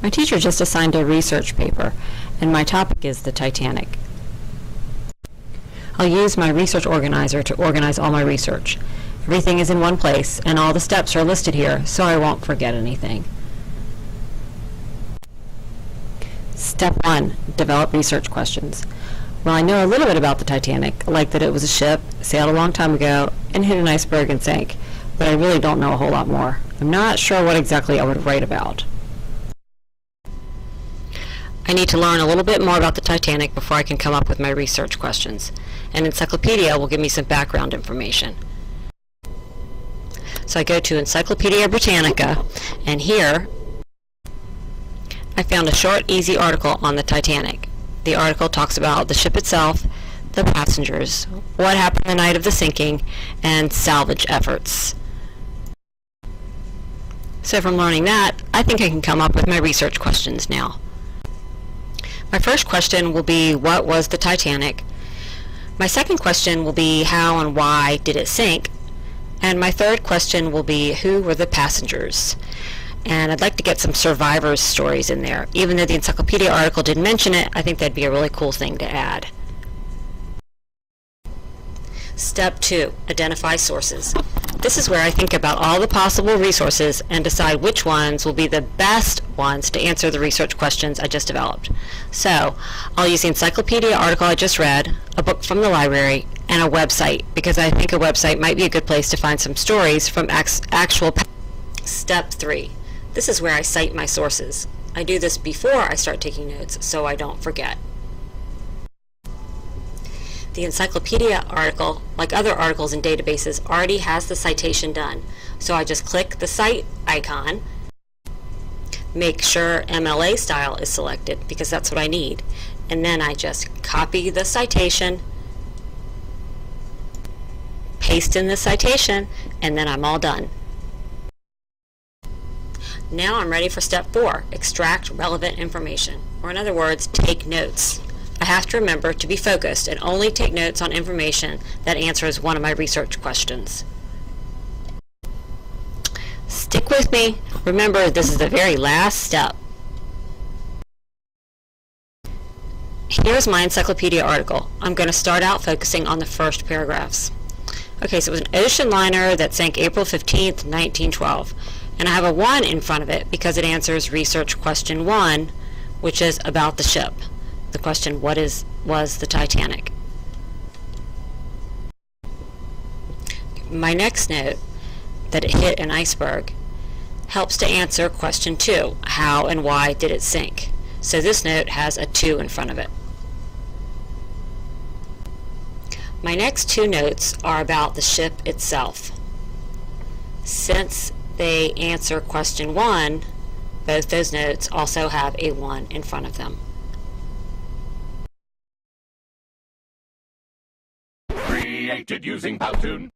My teacher just assigned a research paper, and my topic is the Titanic. I'll use my research organizer to organize all my research. Everything is in one place, and all the steps are listed here, so I won't forget anything. Step 1. Develop research questions. Well, I know a little bit about the Titanic, like that it was a ship, sailed a long time ago, and hit an iceberg and sank, but I really don't know a whole lot more. I'm not sure what exactly I would write about. I need to learn a little bit more about the Titanic before I can come up with my research questions. An encyclopedia will give me some background information. So I go to Encyclopedia Britannica, and here I found a short, easy article on the Titanic. The article talks about the ship itself, the passengers, what happened the night of the sinking, and salvage efforts. So from learning that, I think I can come up with my research questions now. My first question will be, what was the Titanic? My second question will be, how and why did it sink? And my third question will be, who were the passengers? And I'd like to get some survivors' stories in there. Even though the encyclopedia article didn't mention it, I think that'd be a really cool thing to add. Step 2. Identify sources. This is where I think about all the possible resources and decide which ones will be the best ones to answer the research questions I just developed. So, I'll use the encyclopedia article I just read, a book from the library, and a website, because I think a website might be a good place to find some stories from actual. Step 3. This is where I cite my sources. I do this before I start taking notes so I don't forget. The encyclopedia article, like other articles in databases, already has the citation done. So I just click the cite icon, make sure MLA style is selected because that's what I need, and then I just copy the citation, paste in the citation, and then I'm all done. Now I'm ready for step 4, extract relevant information, or in other words, take notes. I have to remember to be focused and only take notes on information that answers one of my research questions. Stick with me. Remember, this is the very last step. Here's my encyclopedia article. I'm going to start out focusing on the first paragraphs. Okay, so it was an ocean liner that sank April 15th, 1912. And I have a 1 in front of it because it answers research question 1, which is about the ship. The question, was the Titanic? My next note, that it hit an iceberg, helps to answer question 2, how and why did it sink? So this note has a 2 in front of it. My next 2 notes are about the ship itself. Since they answer question 1, both those notes also have a 1 in front of them. Created using Powtoon.